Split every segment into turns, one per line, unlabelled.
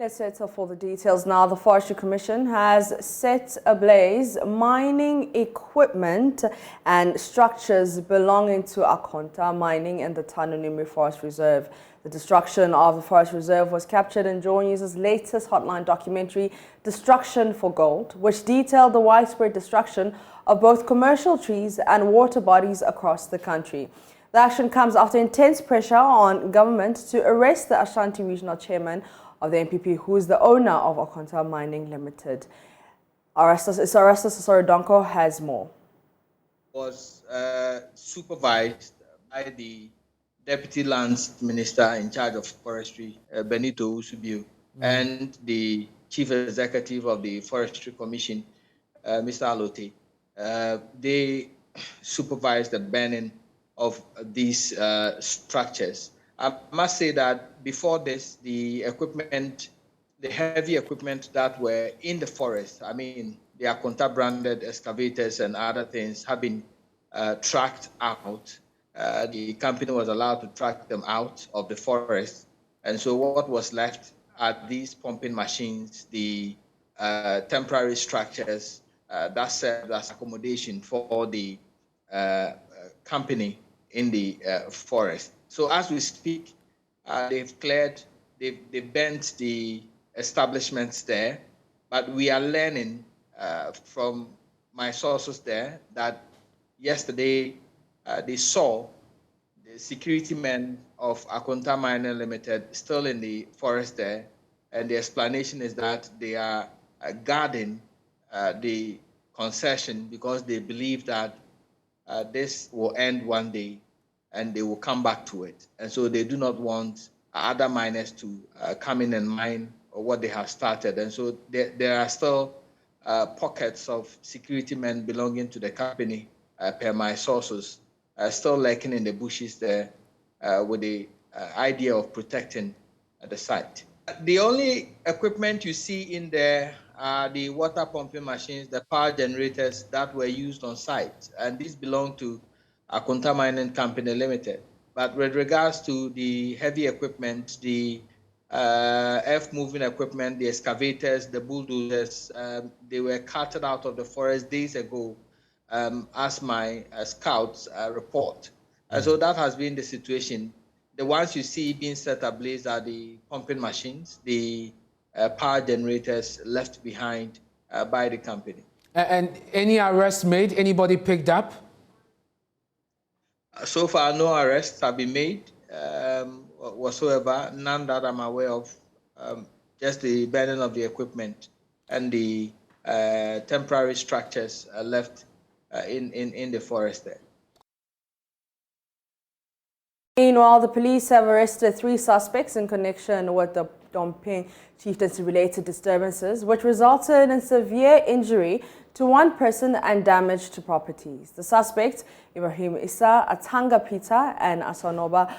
Let's settle for the details now. The Forestry Commission has set ablaze mining equipment and structures belonging to Akonta mining in the Tanunimi Forest Reserve. The destruction of the Forest Reserve was captured in JoyNews' latest hotline documentary, Destruction for Gold, which detailed the widespread destruction of both commercial trees and water bodies across the country. The action comes after intense pressure on government to arrest the Ashanti Regional Chairman of the NPP, who is the owner of Akonta Mining Limited. Arrestus Sorodonko has more.
Was supervised by the Deputy Lands Minister in charge of Forestry, Benito Usubio, and the Chief Executive of the Forestry Commission, Mr. Alote. They supervised the burning of these structures. I must say that before this, the equipment, the heavy equipment that were in the forest, I mean, the Akonta branded excavators and other things have been tracked out. The company was allowed to track them out of the forest. And so what was left are these pumping machines, the temporary structures that served as accommodation for the company in the forest. So as we speak, they've bent the establishments there, but we are learning from my sources there that yesterday they saw the security men of Akonta Mining Limited still in the forest there, and the explanation is that they are guarding the concession because they believe that this will end one day and they will come back to it. And so they do not want other miners to come in and mine what they have started. And so there are still pockets of security men belonging to the company, per my sources, still lurking in the bushes there with the idea of protecting the site. The only equipment you see in there are the water pumping machines, the power generators that were used on site, and these belong to Akonta Mining Company Limited. But with regards to the heavy equipment, the earth-moving equipment, the excavators, the bulldozers, they were carted out of the forest days ago, as my scouts report. And so that has been the situation. The ones you see being set ablaze are the pumping machines, the power generators left behind by the company.
And any arrests made? Anybody picked up?
So far, no arrests have been made whatsoever, none that I'm aware of, just the burning of the equipment and the temporary structures left in the forest there.
Meanwhile, the police have arrested 3 suspects in connection with the Dompe Chieftaincy-related disturbances, which resulted in severe injury to one person and damage to properties. The suspects, Ibrahim Issa, Atanga Peter, and Asanoba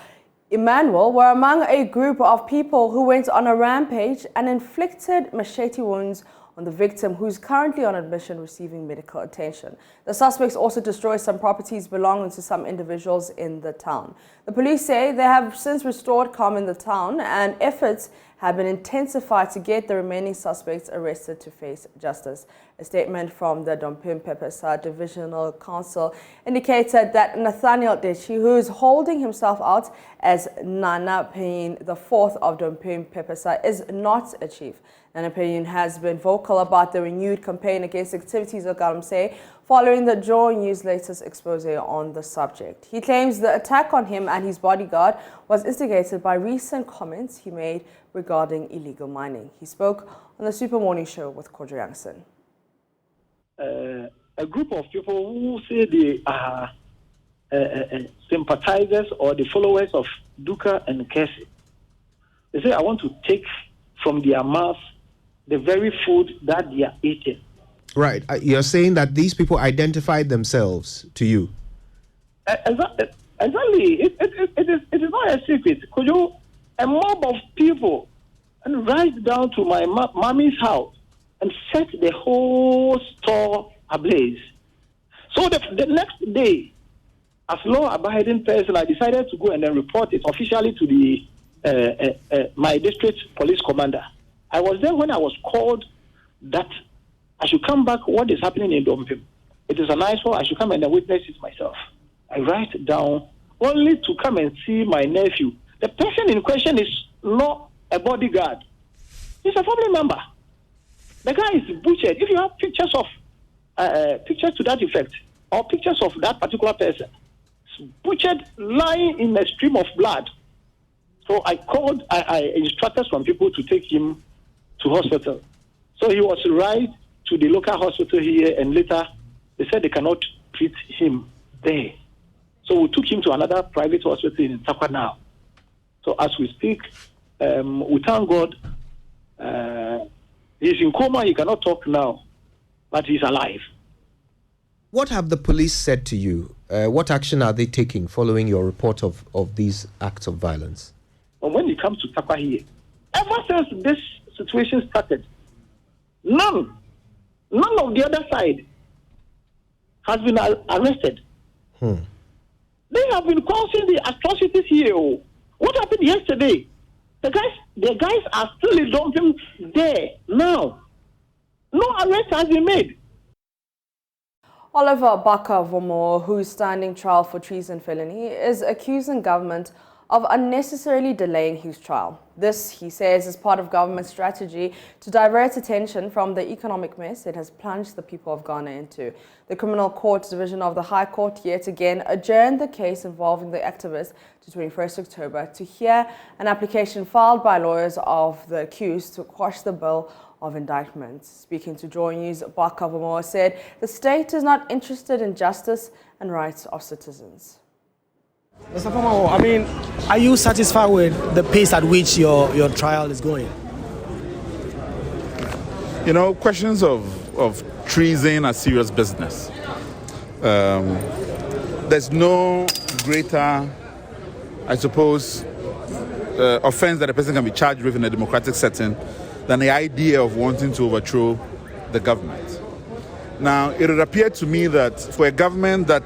Emmanuel, were among a group of people who went on a rampage and inflicted machete wounds on the victim, who is currently on admission receiving medical attention. The suspects also destroyed some properties belonging to some individuals in the town. The police say they have since restored calm in the town, and efforts have been intensified to get the remaining suspects arrested to face justice. A statement from the Dompe Pepesa Divisional Council indicated that Nathaniel Dechi, who is holding himself out as Nana Payin IV of Dompe Pepesa, is not a chief. Nana Payin has been vocal about the renewed campaign against activities of Galamsey following the JoyNews' latest expose on the subject. He claims the attack on him and his bodyguard was instigated by recent comments he made regarding illegal mining. He spoke on the Super Morning Show with Kodjo Youngson.
A group of people who say they are sympathizers or the followers of Duka and Kessie. They say, I want to take from their mouth the very food that they are eating.
Right. You're saying that these people identified themselves to you?
Exactly. It is not a secret. Could you, a mob of people, and rise down to my mommy's house and set the whole store ablaze. So the next day, as law-abiding person, I decided to go and then report it officially to the my district police commander. I was there when I was called that I should come back. What is happening in Dompim? It is an eyesore. I should come and witness it myself. I write down only to come and see my nephew. The person in question is not a bodyguard. He's a family member. The guy is butchered. If you have pictures of pictures to that effect, or pictures of that particular person, butchered, lying in a stream of blood. So I called, I instructed some people to take him to hospital. So he was right to the local hospital here, and later they said they cannot treat him there. So we took him to another private hospital in Takwa now. So as we speak, we thank God, he's in coma, he cannot talk now, but he's alive.
What have the police said to you? What action are they taking following your report of these acts of violence?
But when it comes to Takwa here, ever since this situation started, none of the other side has been arrested. They have been causing the atrocities here. What happened yesterday? The guys are still dumping there now. No arrest has been made.
Oliver Barker-Vormawor, who is standing trial for treason felony, is accusing government of unnecessarily delaying his trial. This, he says, is part of government's strategy to divert attention from the economic mess it has plunged the people of Ghana into. The Criminal Court Division of the High Court yet again adjourned the case involving the activist to 21st October to hear an application filed by lawyers of the accused to quash the bill of indictment. Speaking to JoyNews, Barker-Vormawor said the state is not interested in justice and rights of citizens.
Mr. Vormawor, I mean, are you satisfied with the pace at which your trial is going?
You know, questions of treason are serious business. There's no greater, I suppose, offense that a person can be charged with in a democratic setting than the idea of wanting to overthrow the government. Now, it would appear to me that for a government that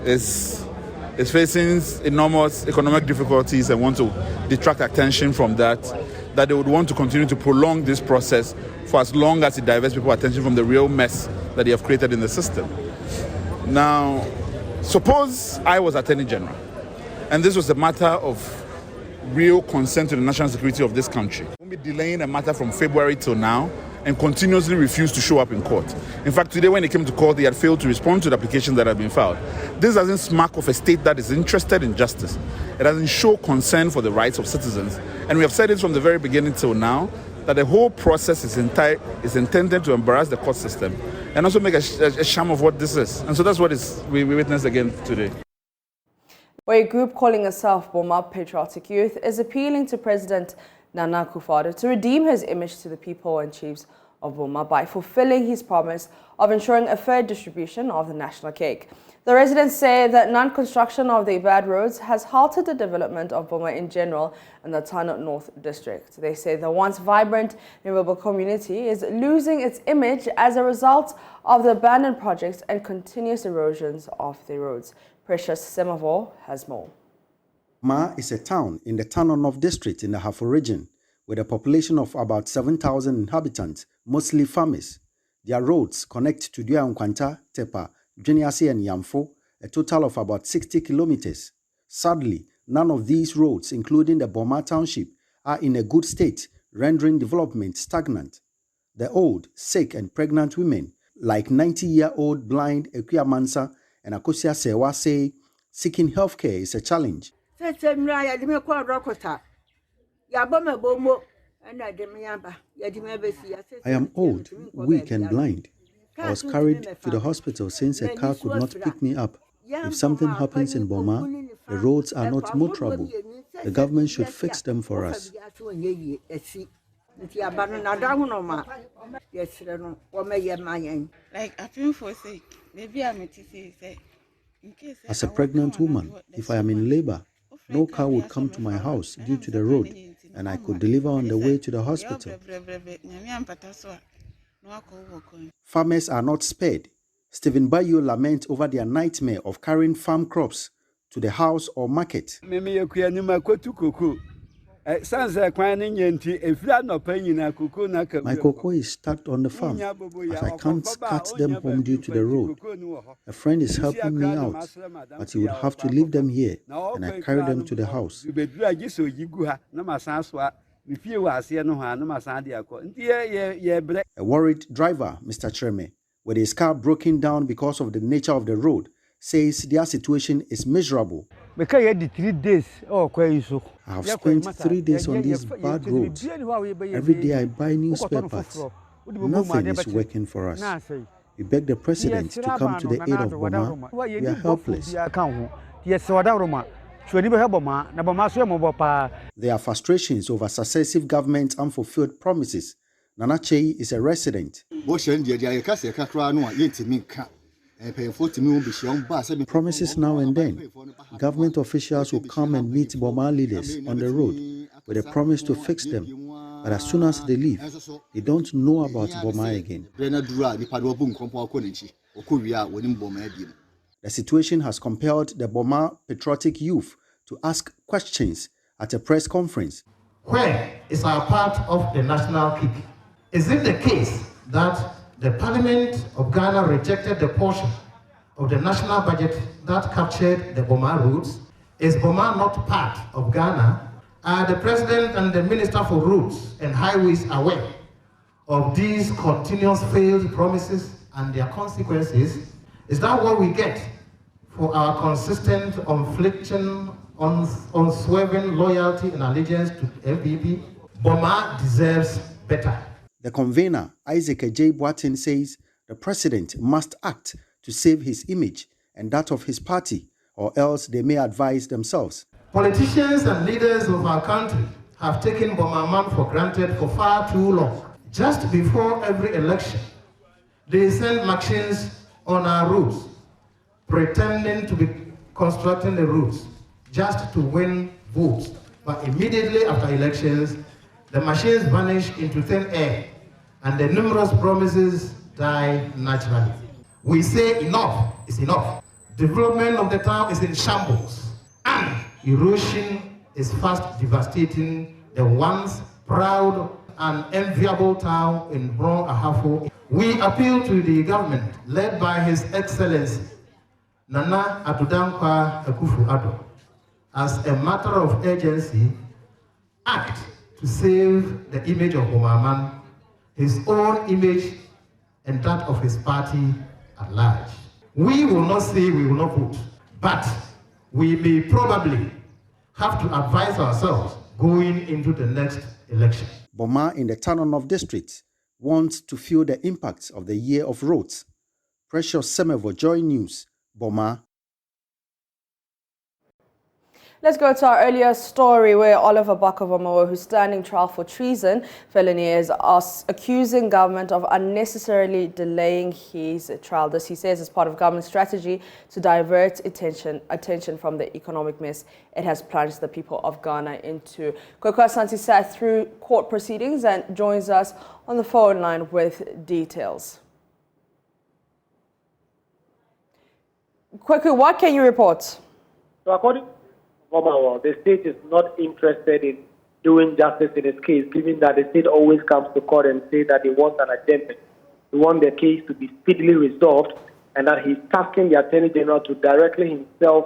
is facing enormous economic difficulties and want to detract attention from that they would want to continue to prolong this process for as long as it diverts people's attention from the real mess that they have created in the system. Now, suppose I was Attorney General and this was a matter of real concern to the national security of this country. We won't be delaying a matter from February till now and continuously refused to show up in court. In fact, today when they came to court, they had failed to respond to the application that had been filed. This doesn't smack of a state that is interested in justice. It doesn't show concern for the rights of citizens. And we have said it from the very beginning till now, that the whole process is intended to embarrass the court system and also make a sham of what this is. And so that's what we witnessed again today.
Where a group calling itself Bomaa Patriotic Youth is appealing to President Nana Akufo-Addo to redeem his image to the people and chiefs of Bomaa by fulfilling his promise of ensuring a fair distribution of the national cake. The residents say that non-construction of the bad roads has halted the development of Bomaa in general in the Tano North District. They say the once vibrant and rural community is losing its image as a result of the abandoned projects and continuous erosions of the roads. Precious Semavo has more.
Bomaa is a town in the Tano North District in the Hafo region with a population of about 7,000 inhabitants, mostly farmers. Their roads connect to Akonta, Tepa, Dweniase and Yamfo, a total of about 60 kilometers. Sadly, none of these roads, including the Bomaa township, are in a good state, rendering development stagnant. The old, sick and pregnant women, like 90-year-old blind Ekuya Mansa and Akosia Sewa, say seeking healthcare is a challenge.
I
am old, weak and blind. I was carried to the hospital since a car could not pick me up. If something happens in Bomaa, the roads are not motorable. The government should fix them for us. As a pregnant woman, if I am in labor, no car would come to my house due to the road, and I could deliver on the way to the hospital. Farmers are not spared. Stephen Bayo laments over their nightmare of carrying farm crops to the house or market.
My
cocoa is stuck on the farm as I can't cart them home due to the road. A friend is helping me out, but he would have to leave them here, and I carry them to the house. A worried driver, Mr. Treme, with his car broken down because of the nature of the road, says their situation is miserable. I have spent 3 days on these bad roads. Every day I buy new spare parts. Nothing is working for us. We beg the president to come to the aid of Bomaa. We are helpless. There are frustrations over successive government unfulfilled promises. Nana Chei is a resident. Promises now and then. Government officials will come and meet Bomaa leaders on the road with a promise to fix them. But as soon as they leave, they don't know about Bomaa again. The situation has compelled the Bomaa patriotic youth to ask questions at a press conference.
Where is our part of the national cake? Is it the case that the Parliament of Ghana rejected the portion of the national budget that captured the Bomaa roads? Is Bomaa not part of Ghana? Are the President and the Minister for Roads and Highways aware of these continuous failed promises and their consequences? Is that what we get for our consistent infliction on unswerving loyalty and allegiance to FBP? Bomaa deserves better.
The convener, Isaac J. Boatin, says the president must act to save his image and that of his party, or else they may advise themselves.
Politicians and leaders of our country have taken Bomaa for granted for far too long. Just before every election, they send machines on our roads, pretending to be constructing the roads just to win votes. But immediately after elections, the machines vanish into thin air and the numerous promises die naturally. We say enough is enough. Development of the town is in shambles and erosion is fast devastating the once proud and enviable town in Bron Ahafo. We appeal to the government led by His Excellency Nana Adudankwa Akufo-Addo, as a matter of urgency, act to save the image of Bomaa, his own image and that of his party at large. We will not say we will not vote, but we may probably have to advise ourselves going into the next election.
Bomaa in the Tanonof district wants to feel the impacts of the year of roads. Precious Semevo, JoyNews, Bomaa.
Let's go to our earlier story where Oliver Barker-Vormawor, who's standing trial for treason felony, is accusing government of unnecessarily delaying his trial. This, he says, is part of government strategy to divert attention from the economic mess it has plunged the people of Ghana into. Koko Asante sat through court proceedings and joins us on the phone line with details. Koko, what can you report?
So according Bomaa, the state is not interested in doing justice in its case, given that the state always comes to court and says that they want an adjournment. They want the case to be speedily resolved, and that he's tasking the Attorney General to directly himself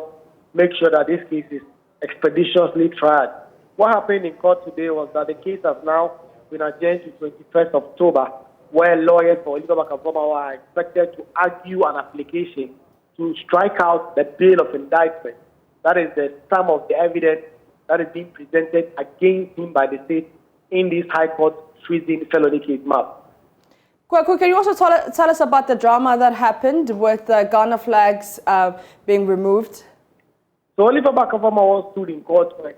make sure that this case is expeditiously tried. What happened in court today was that the case has now been adjourned to 21st October, where lawyers for Oliver Barker-Vormawor are expected to argue an application to strike out the bail of indictment. That is the sum of the evidence that is being presented against him by the state in this High Court treason felony case map.
Kwaku, can you also tell us about the drama that happened with the Ghana flags being removed?
So Oliver Barker-Vormawor stood in court with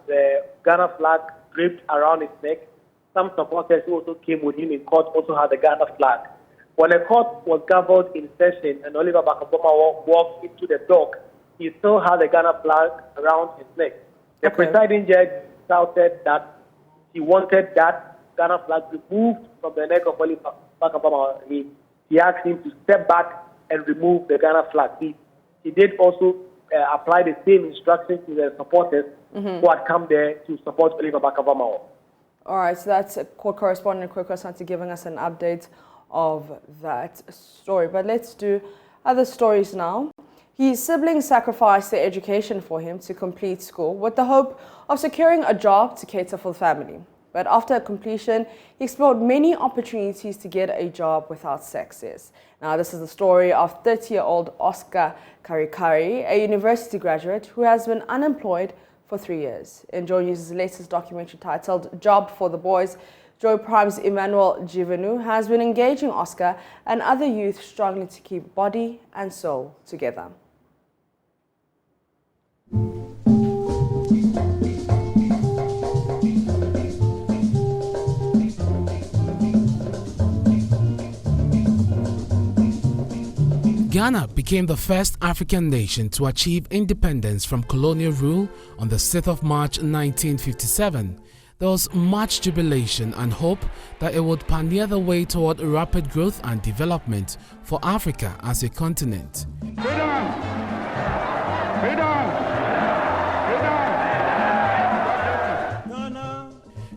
the Ghana flag draped around his neck. Some supporters who also came with him in court also had the Ghana flag. When the court was gaveled in session and Oliver Barker-Vormawor walked into the dock, he still had the Ghana flag around his neck. The presiding judge shouted that he wanted that Ghana flag removed from the neck of Oliver Barker-Vormawor. He asked him to step back and remove the Ghana flag. He did also apply the same instructions to the supporters who had come there to support Oliver Barker-Vormawor.
All right, so that's court correspondent Kwekwe Asante giving us an update of that story. But let's do other stories now. His siblings sacrificed their education for him to complete school with the hope of securing a job to cater for the family. But after completion, he explored many opportunities to get a job without success. Now, this is the story of 30-year-old Oscar Karikari, a university graduate who has been unemployed for 3 years. In JoyNews' latest documentary titled Job for the Boys, Joy Prime's Emmanuel Jivenu has been engaging Oscar and other youth struggling to keep body and soul together.
Ghana became the first African nation to achieve independence from colonial rule on the 6th of March 1957. There was much jubilation and hope that it would pioneer the way toward rapid growth and development for Africa as a continent.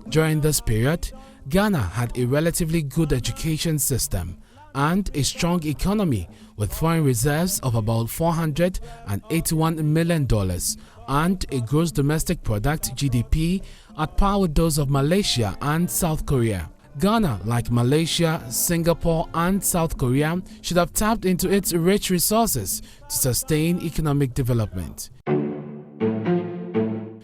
During this period, Ghana had a relatively good education system and a strong economy with foreign reserves of about $481 million and a gross domestic product (GDP) at par with those of Malaysia and South Korea. Ghana, like Malaysia, Singapore and South Korea, should have tapped into its rich resources to sustain economic development.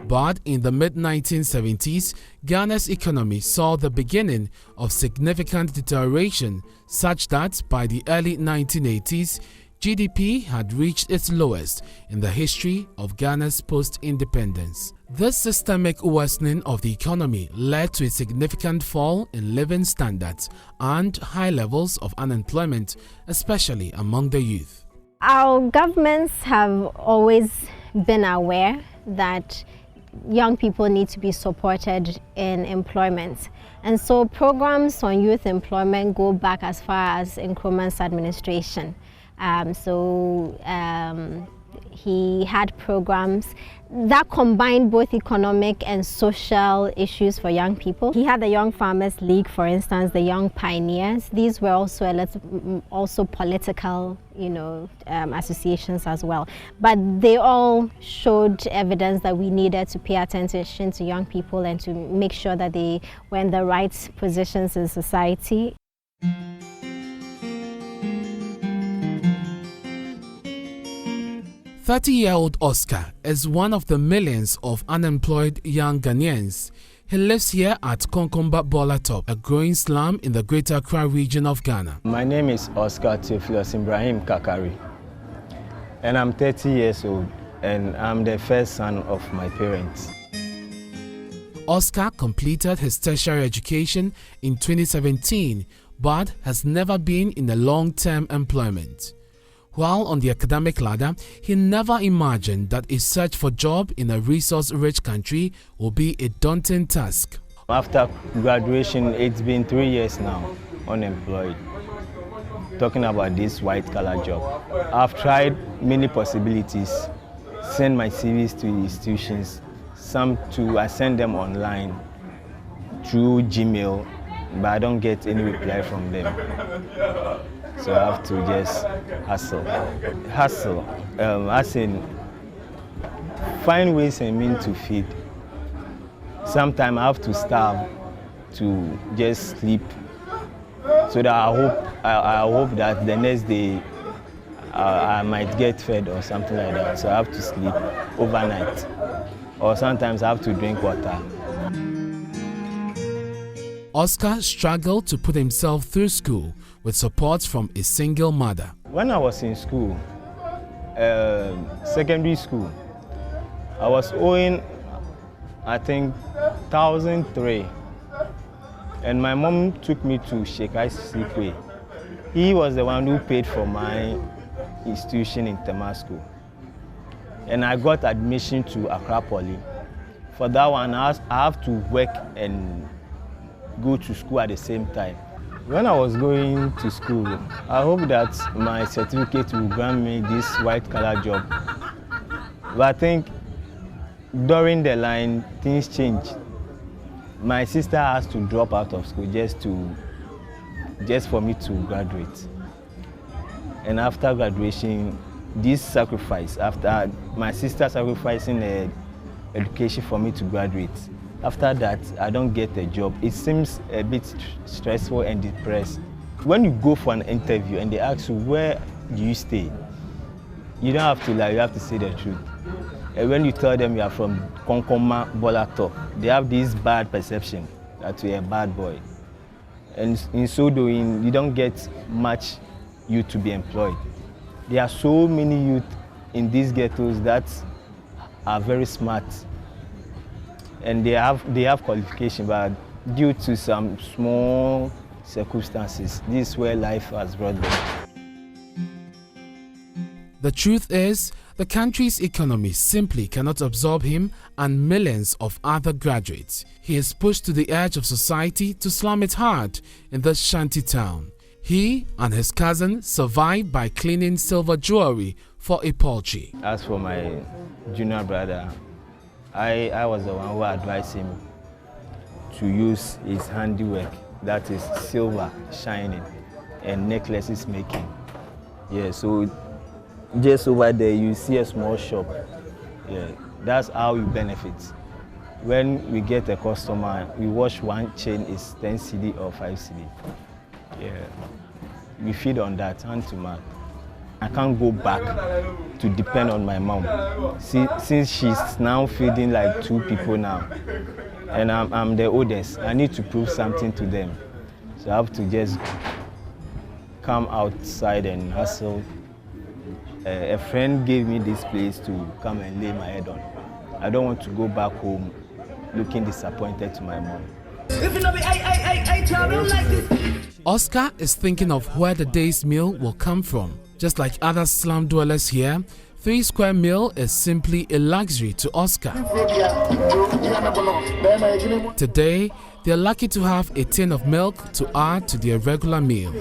But in the mid-1970s, Ghana's economy saw the beginning of significant deterioration, such that by the early 1980s, GDP had reached its lowest in the history of Ghana's post-independence. This systemic worsening of the economy led to a significant fall in living standards and high levels of unemployment, especially among the youth.
Our governments have always been aware that young people need to be supported in employment. And so programs on youth employment go back as far as Nkrumah's administration. He had programs that combined both economic and social issues for young people. He had the Young Farmers League, for instance, the Young Pioneers. These were also political, associations as well. But they all showed evidence that we needed to pay attention to young people and to make sure that they were in the right positions in society.
"30-year-old Oscar is one of the millions of unemployed young Ghanaians. He lives here at Konkomba Bola Top, a growing slum in the Greater Accra region of Ghana.
My name is Oscar Theophilus Ibrahim Kakari, and I'm 30 years old, and I'm the first son of my parents.
Oscar completed his tertiary education in 2017, but has never been in a long-term employment. While on the academic ladder, he never imagined that a search for a job in a resource-rich country would be a daunting task.
After graduation, it's been 3 years now, unemployed. Talking about this white-collar job. I've tried many possibilities, send my CVs to institutions, I send them online through Gmail, but I don't get any reply from them. So I have to just hustle. As in find ways and means to feed. Sometimes I have to starve to just sleep. So that I hope that the next day I might get fed or something like that. So I have to sleep overnight. Or sometimes I have to drink water.
Oscar struggled to put himself through school with support from a single mother.
When I was in school, secondary school, I was owing, I think, 1,003. And my mom took me to Sheikh Sikwe. He was the one who paid for my institution in Temasco. And I got admission to Accra Poly. For that one, I have to work and go to school at the same time. When I was going to school, I hope that my certificate will grant me this white-collar job. But I think during the line, things changed. My sister has to drop out of school just for me to graduate. And after graduation, this sacrifice, after my sister sacrificing her education for me to graduate, after that, I don't get a job. It seems a bit stressful and depressed. When you go for an interview and they ask you, where do you stay? You don't have to lie, you have to say the truth. And when you tell them you are from Konkoma, Bolato, they have this bad perception that you're a bad boy. And in so doing, you don't get much youth to be employed. There are so many youth in these ghettos that are very smart. And they have qualification, but due to some small circumstances, this is where life has brought them.
The truth is, the country's economy simply cannot absorb him and millions of other graduates. He is pushed to the edge of society to slum it hard in this shanty town. He and his cousin survived by cleaning silver jewelry for a poultry.
As for my junior brother, I was the one who advised him to use his handiwork, that is silver shining and necklaces making. Yeah, so just over there you see a small shop. Yeah, that's how you benefit. When we get a customer, we wash one chain is 10 cedi or 5 cedi. Yeah, we feed on that hand to mouth. I can't go back to depend on my mom. Since she's now feeding like 2 people now, and I'm the oldest, I need to prove something to them. So I have to just come outside and hustle. A friend gave me this place to come and lay my head on. I don't want to go back home looking disappointed to my mom.
Oscar is thinking of where the day's meal will come from. Just like other slum dwellers here, 3 square meal is simply a luxury to Oscar. Today, they are lucky to have a tin of milk to add to their regular meal.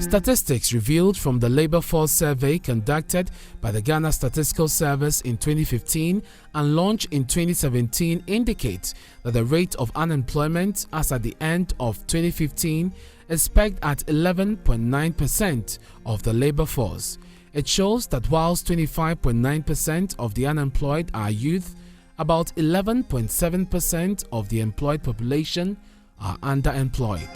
Statistics revealed from the labor force survey conducted by the Ghana Statistical Service in 2015 and launched in 2017 indicate that the rate of unemployment as at the end of 2015 is pegged at 11.9% of the labor force. It shows that whilst 25.9% of the unemployed are youth, about 11.7% of the employed population are underemployed.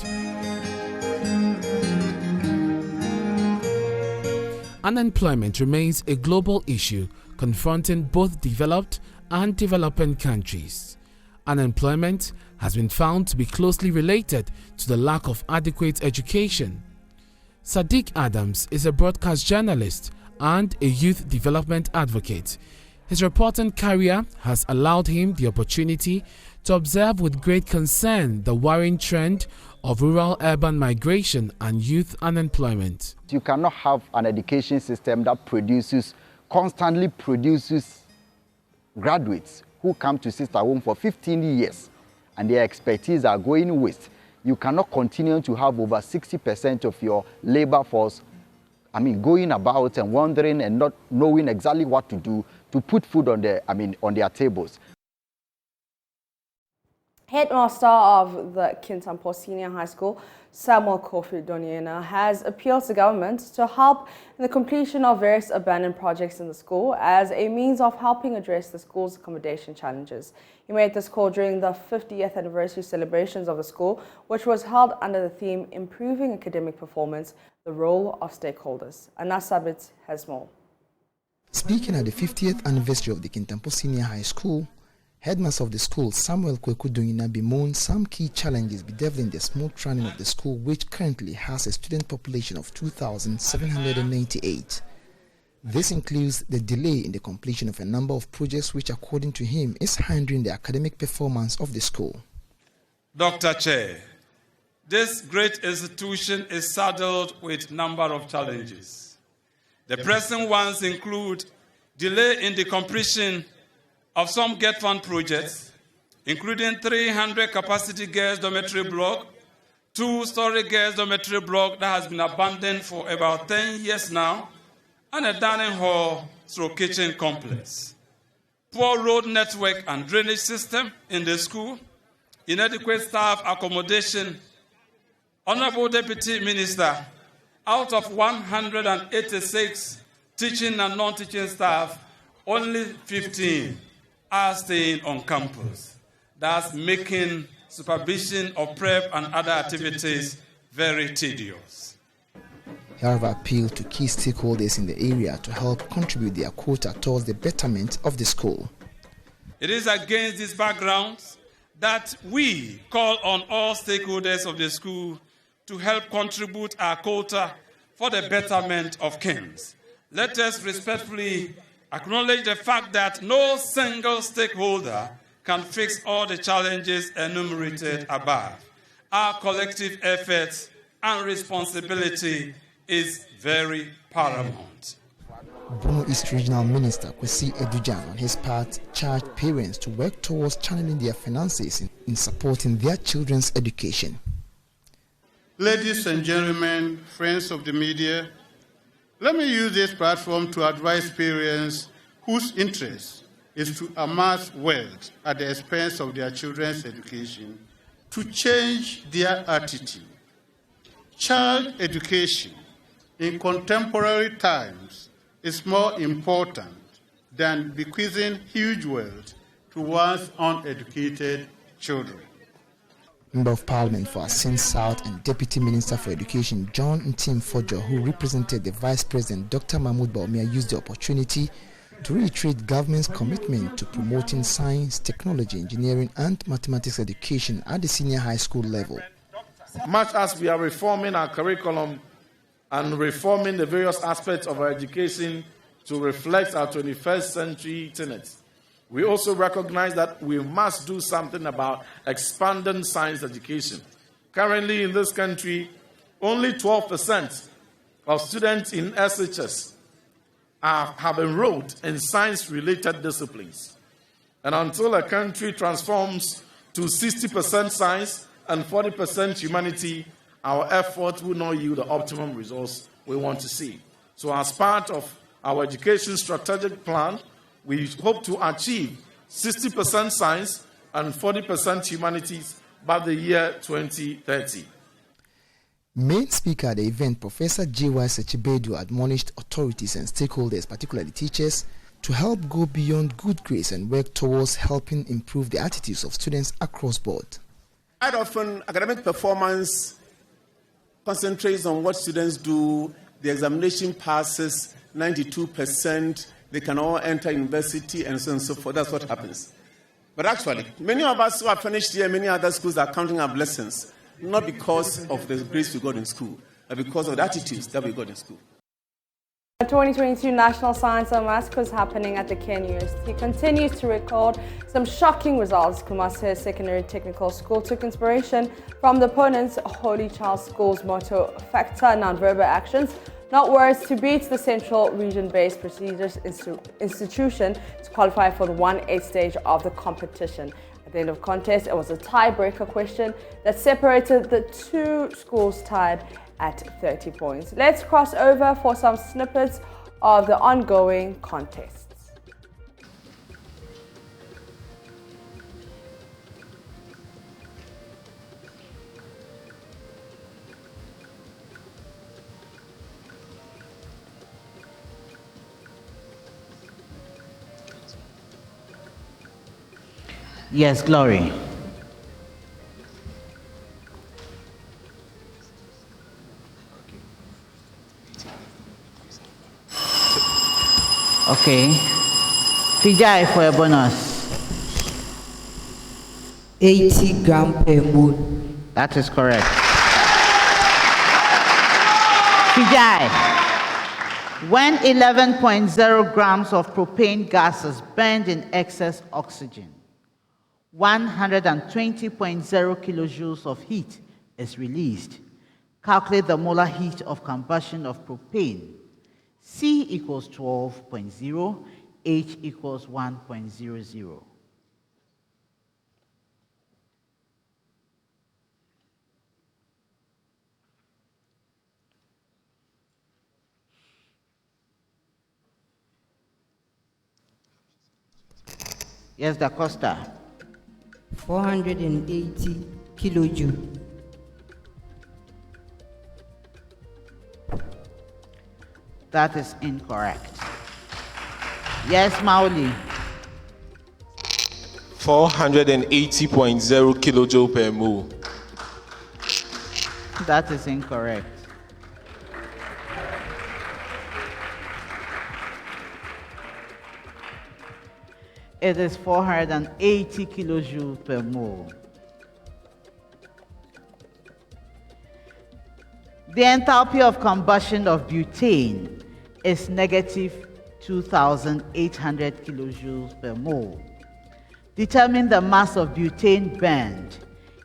Unemployment remains a global issue confronting both developed and developing countries. Unemployment has been found to be closely related to the lack of adequate education. Sadiq Adams is a broadcast journalist and a youth development advocate. His reporting career has allowed him the opportunity to observe with great concern the worrying trend of rural-urban migration and youth unemployment.
You cannot have an education system that constantly produces graduates who come to sister home for 15 years and their expertise are going waste. You cannot continue to have over 60% of your labor force, going about and wandering and not knowing exactly what to do to put food on their tables.
Headmaster of the Kintampo Senior High School, Samuel Kofi Doniena, has appealed to government to help in the completion of various abandoned projects in the school as a means of helping address the school's accommodation challenges. He made this call during the 50th anniversary celebrations of the school, which was held under the theme Improving Academic Performance, the Role of Stakeholders. Anas Sabit has more.
Speaking at the 50th anniversary of the Kintampo Senior High School, Headmaster of the school, Samuel Kweku Doniena, bemoaned some key challenges bedeviling the smooth running of the school, which currently has a student population of 2,798. This includes the delay in the completion of a number of projects which, according to him, is hindering the academic performance of the school.
Dr. Chair, this great institution is saddled with a number of challenges. The pressing ones include delay in the completion of some Get Fund projects, including 300 capacity girls dormitory block, 2-story girls dormitory block that has been abandoned for about 10 years now, and a dining hall through kitchen complex. Poor road network and drainage system in the school, inadequate staff accommodation. Honorable Deputy Minister, out of 186 teaching and non-teaching staff, only 15 are staying on campus. That's making supervision of prep and other activities very tedious.
He, however, appealed to key stakeholders in the area to help contribute their quota towards the betterment of the school.
It is against this background that we call on all stakeholders of the school to help contribute our quota for the betterment of Kings. Let us respectfully acknowledge the fact that no single stakeholder can fix all the challenges enumerated above. Our collective efforts and responsibility is very paramount.
Bomaa East Regional Minister Kwesi Edujan, on his part, charged parents to work towards channeling their finances in supporting their children's education.
Ladies and gentlemen, friends of the media, let me use this platform to advise parents whose interest is to amass wealth at the expense of their children's education to change their attitude. Child education in contemporary times is more important than bequeathing huge wealth to one's uneducated children.
Member of Parliament for Asin South and Deputy Minister for Education John Ntimfojo, who represented the Vice President Dr. Mahmoud Bawumia, used the opportunity to reiterate government's commitment to promoting science, technology, engineering and mathematics education at the senior high school level.
Much as we are reforming our curriculum and reforming the various aspects of our education to reflect our 21st century tenets, we also recognize that we must do something about expanding science education. Currently in this country, only 12% of students in SHS have enrolled in science-related disciplines. And until a country transforms to 60% science and 40% humanity, our efforts will not yield the optimum results we want to see. So as part of our education strategic plan, we hope to achieve 60% science and 40% humanities by the year 2030.
Main speaker at the event, Professor J.Y. Sechibedu, admonished authorities and stakeholders, particularly teachers, to help go beyond good grades and work towards helping improve the attitudes of students across board.
Quite often, academic performance concentrates on what students do. The examination passes 92%. They can all enter university and so on and so forth. That's what happens. But actually, many of us who have finished here, many other schools are counting our blessings, not because of the grades we got in school, but because of the attitudes that we got in school.
The 2022 National Science and Maths quiz happening at the Kenyan University continues to record some shocking results. Kumasi Secondary Technical School took inspiration from the opponent's Holy Child School's motto, factor non-verbal actions, not words, to beat the Central Region-based Procedures Institution to qualify for the 1/8 stage of the competition. At the end of the contest, it was a tiebreaker question that separated the two schools tied at 30 points. Let's cross over for some snippets of the ongoing contests.
Yes, Glory. Okay. Fijai for a bonus.
80 grams per moon.
That is correct. Fijai. When 11.0 grams of propane gas is burned in excess oxygen, 120.0 kilojoules of heat is released. Calculate the molar heat of combustion of propane. C equals 12.0, H equals 1.00. Yes, Da Costa.
480 kilojoule.
That is incorrect. Yes, Mauli.
480.0 kilojoule per mole.
That is incorrect. It is 480 kilojoules per mole. The enthalpy of combustion of butane is negative 2,800 kilojoules per mole. Determine the mass of butane burned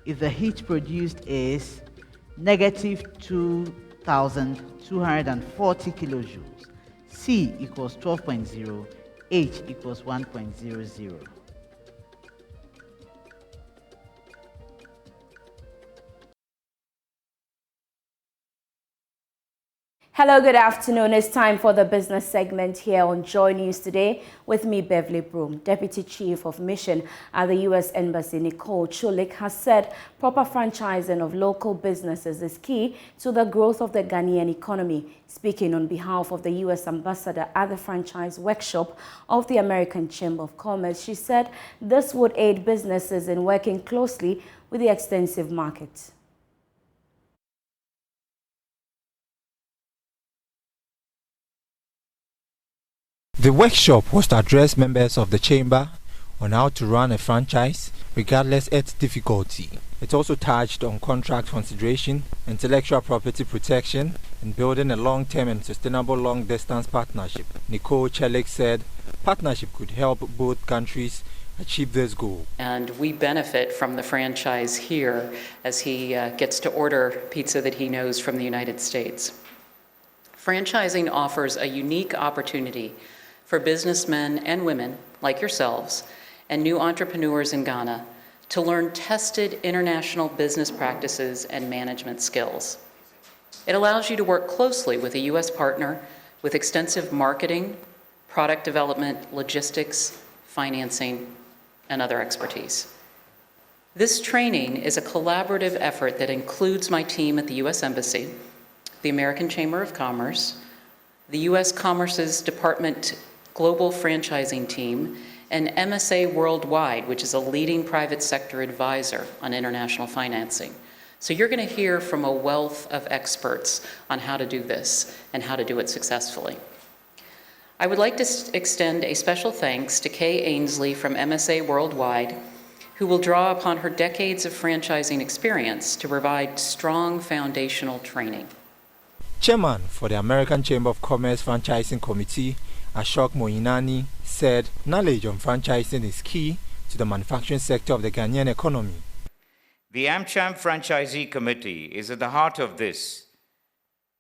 if the heat produced is negative 2,240 kilojoules. C equals 12.0, H equals 1.00.
Hello, good afternoon. It's time for the business segment here on Joy News today with me, Beverly Broom. Deputy Chief of Mission at the U.S. Embassy, Nicole Chulik, has said proper franchising of local businesses is key to the growth of the Ghanaian economy. Speaking on behalf of the U.S. Ambassador at the franchise workshop of the American Chamber of Commerce, she said this would aid businesses in working closely with the extensive market.
The workshop was to address members of the chamber on how to run a franchise regardless its difficulty. It also touched on contract consideration, intellectual property protection, and building a long-term and sustainable long-distance partnership. Nicole Chulik said partnership could help both countries achieve this goal.
And we benefit from the franchise here as he gets to order pizza that he knows from the United States. Franchising offers a unique opportunity for businessmen and women like yourselves and new entrepreneurs in Ghana to learn tested international business practices and management skills. It allows you to work closely with a U.S. partner with extensive marketing, product development, logistics, financing, and other expertise. This training is a collaborative effort that includes my team at the U.S. Embassy, the American Chamber of Commerce, the U.S. Commerce's Department Global Franchising Team, and MSA Worldwide, which is a leading private sector advisor on international financing. So you're going to hear from a wealth of experts on how to do this and how to do it successfully. I would like to extend a special thanks to Kay Ainsley from MSA Worldwide, who will draw upon her decades of franchising experience to provide strong foundational training.
Chairman for the American Chamber of Commerce Franchising Committee, Ashok Moinani, said knowledge on franchising is key to the manufacturing sector of the Ghanaian economy.
The AmCham Franchisee Committee is at the heart of this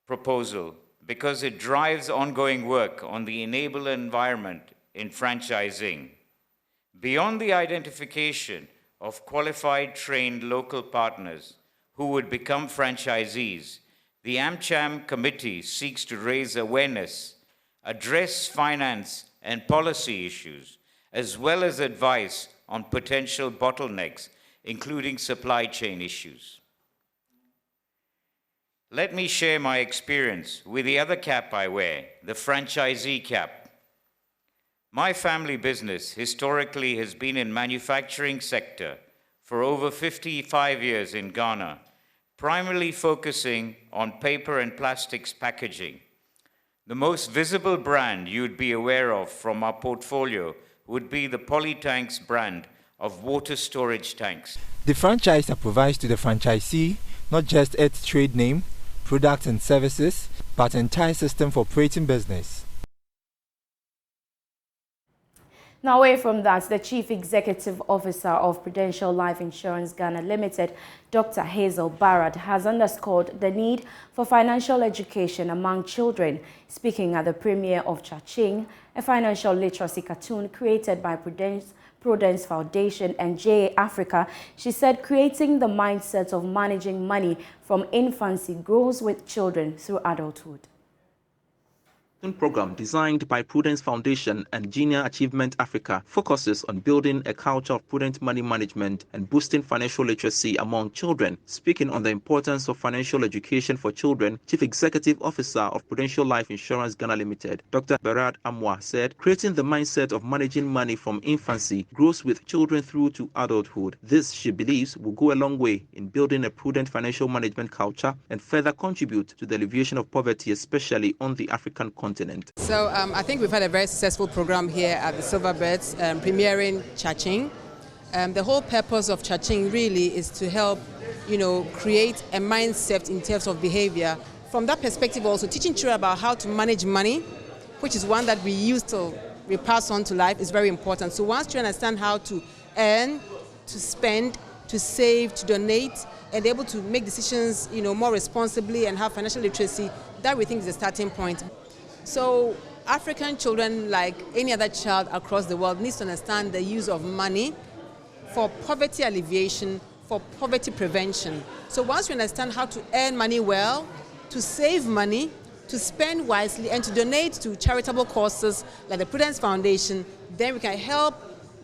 proposal because it drives ongoing work on the enabler environment in franchising. Beyond the identification of qualified, trained local partners who would become franchisees, the AmCham Committee seeks to raise awareness, address finance and policy issues, as well as advice on potential bottlenecks, including supply chain issues. Let me share my experience with the other cap I wear, the franchisee cap. My family business historically has been in manufacturing sector for over 55 years in Ghana, primarily focusing on paper and plastics packaging. The most visible brand you'd be aware of from our portfolio would be the Polytanks brand of water storage tanks.
The franchisor provides to the franchisee not just its trade name, products and services, but an entire system for operating business.
Now, away from that, the Chief Executive Officer of Prudential Life Insurance Ghana Limited, Dr. Hazel Barrett, has underscored the need for financial education among children. Speaking at the premiere of Cha-Ching, a financial literacy cartoon created by Prudence Foundation and JA Africa, she said creating the mindset of managing money from infancy grows with children through adulthood.
Program designed by Prudence Foundation and Junior Achievement Africa focuses on building a culture of prudent money management and boosting financial literacy among children. Speaking on the importance of financial education for children, Chief Executive Officer of Prudential Life Insurance Ghana Limited, Dr. Berard Amwa, said creating the mindset of managing money from infancy grows with children through to adulthood. This, she believes, will go a long way in building a prudent financial management culture and further contribute to the alleviation of poverty, especially on the African continent.
So I think we've had a very successful program here at the Silverbirds, premiering Cha-Ching. The whole purpose of Cha-Ching really is to help, create a mindset in terms of behavior. From that perspective also, teaching children about how to manage money, which is one that we pass on to life, is very important. So once you understand how to earn, to spend, to save, to donate, and able to make decisions, more responsibly and have financial literacy, that we think is the starting point. So African children, like any other child across the world, needs to understand the use of money for poverty alleviation, for poverty prevention. So once we understand how to earn money well, to save money, to spend wisely, and to donate to charitable causes like the Prudence Foundation, then we can help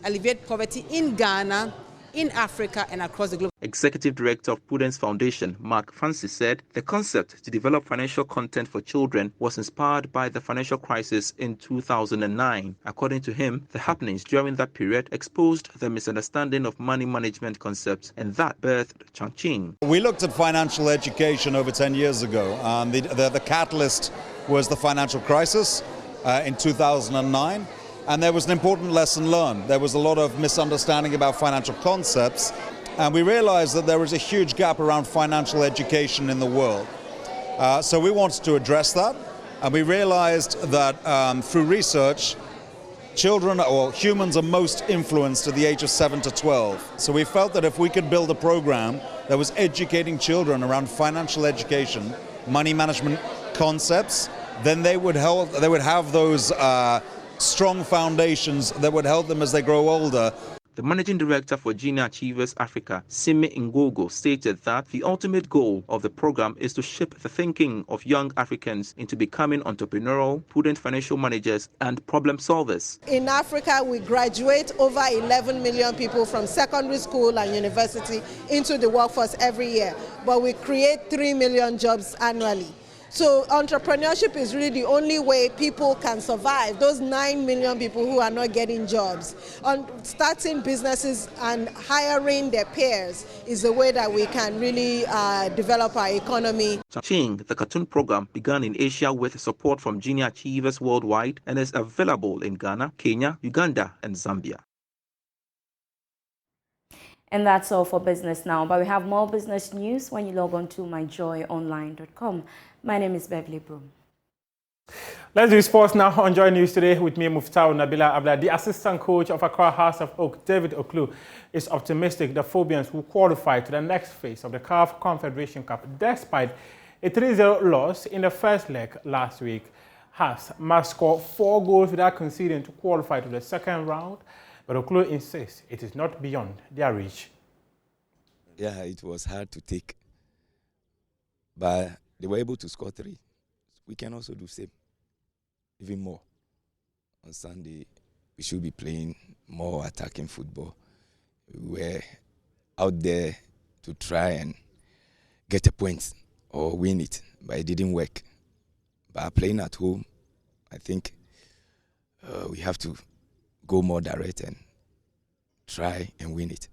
alleviate poverty in Ghana, in Africa, and across the globe.
Executive Director of Prudence Foundation, Mark Francis, said the concept to develop financial content for children was inspired by the financial crisis in 2009. According to him, the happenings during that period exposed the misunderstanding of money management concepts, and that birthed Cha-Ching.
We looked at financial education over 10 years ago, and the catalyst was the financial crisis in 2009. And there was an important lesson learned. There was a lot of misunderstanding about financial concepts, and we realized that there was a huge gap around financial education in the world. So we wanted to address that, and we realized that through research, children or humans are most influenced at the age of 7 to 12. So we felt that if we could build a program that was educating children around financial education, money management concepts, then they would have those strong foundations that would help them as they grow older.
The Managing Director for Junior Achievers Africa, Sime Ngogo, stated that the ultimate goal of the program is to shape the thinking of young Africans into becoming entrepreneurial, prudent financial managers and problem solvers.
In Africa, we graduate over 11 million people from secondary school and university into the workforce every year, but we create 3 million jobs annually. So entrepreneurship is really the only way people can survive. Those 9 million people who are not getting jobs. Starting businesses and hiring their peers is the way that we can really develop our economy.
Cha-Ching, the cartoon program, began in Asia with support from Junior Achievers worldwide and is available in Ghana, Kenya, Uganda, and Zambia.
And that's all for Business Now, but we have more business news when you log on to myjoyonline.com. My name is Beverly Broom.
Let's do sports now on JoyNews today with me, Muftau Nabila Abla. The assistant coach of Accra House of Oak, David Oklu, is optimistic the Phobians will qualify to the next phase of the CAF Confederation Cup despite a 3-0 loss in the first leg last week. House must score 4 goals without conceding to qualify to the second round, but Oklu insists it is not beyond their reach.
Yeah, it was hard to take, but they were able to score 3. We can also do same, even more. On Sunday, we should be playing more attacking football. We were out there to try and get a point or win it, but it didn't work. But playing at home, I think we have to go more direct and try and win it.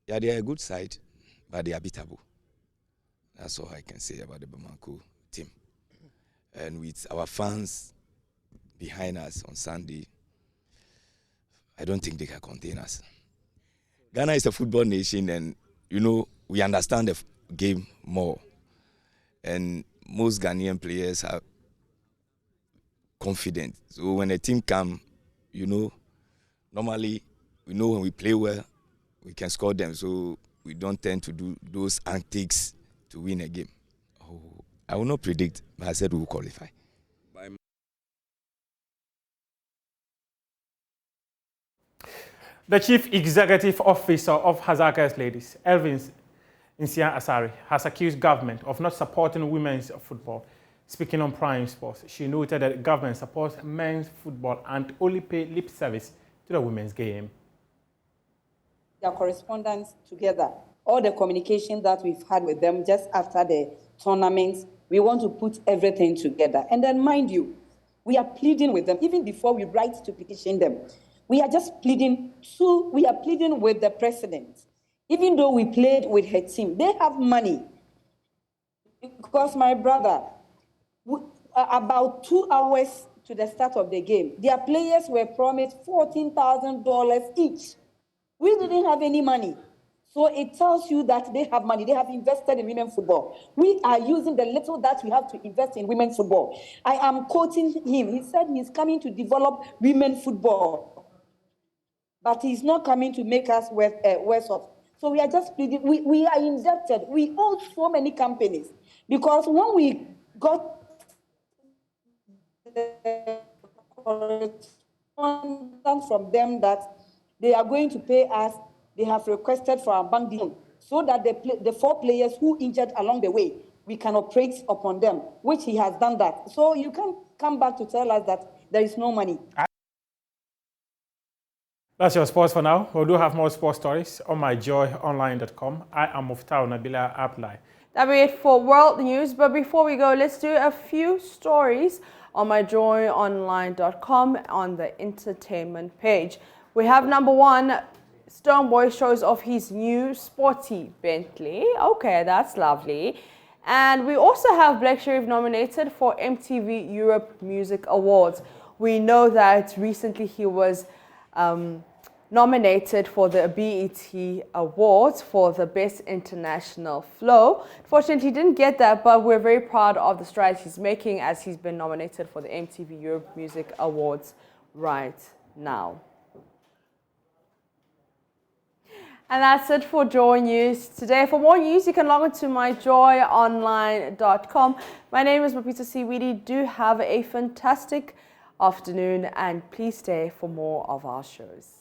Yeah, they are a good side, but they are beatable. That's all I can say about the Bamako team. And with our fans behind us on Sunday, I don't think they can contain us. Ghana is a football nation, and, we understand the game more. And most Ghanaian players are confident. So when a team comes, normally, we know when we play well, we can score them. So we don't tend to do those antics to win a game. Oh, I will not predict, but I said we will qualify.
The Chief Executive Officer of Hazardous Ladies, Elvin Nsia Asari, has accused government of not supporting women's football. Speaking on Prime Sports, she noted that government supports men's football and only pay lip service to the women's game.
Their correspondence together, all the communication that we've had with them just after the tournaments, we want to put everything together. And then mind you, we are pleading with them, even before we write to petition them. We are just pleading with the president. Even though we played with her team, they have money. Because my brother, about 2 hours to the start of the game, their players were promised $14,000 each. We didn't have any money. So it tells you that they have money. They have invested in women's football. We are using the little that we have to invest in women's football. I am quoting him. He said he's coming to develop women's football. But he's not coming to make us worse off. So we are just pleading. We are indebted. We owe so many companies. Because when we got the correspondence from them that they are going to pay us, they have requested for our bank loan so that the 4 players who injured along the way, we can operate upon them, which he has done that. So you can't come back to tell us that there is no money.
That's your sports for now. We do have more sports stories on myjoyonline.com. I am Muftau Nabila Ablai.
That'll be it for world news. But before we go, let's do a few stories on myjoyonline.com on the entertainment page. We have number 1, Stonebwoy shows off his new sporty Bentley. Okay, that's lovely. And we also have Black Sherif nominated for MTV Europe Music Awards. We know that recently he was nominated for the BET Awards for the Best International Flow. Fortunately, he didn't get that, but we're very proud of the strides he's making as he's been nominated for the MTV Europe Music Awards right now. And that's it for Joy News today. For more news, you can log on to myjoyonline.com. My name is Mapitso Sebidi. Do have a fantastic afternoon and please stay for more of our shows.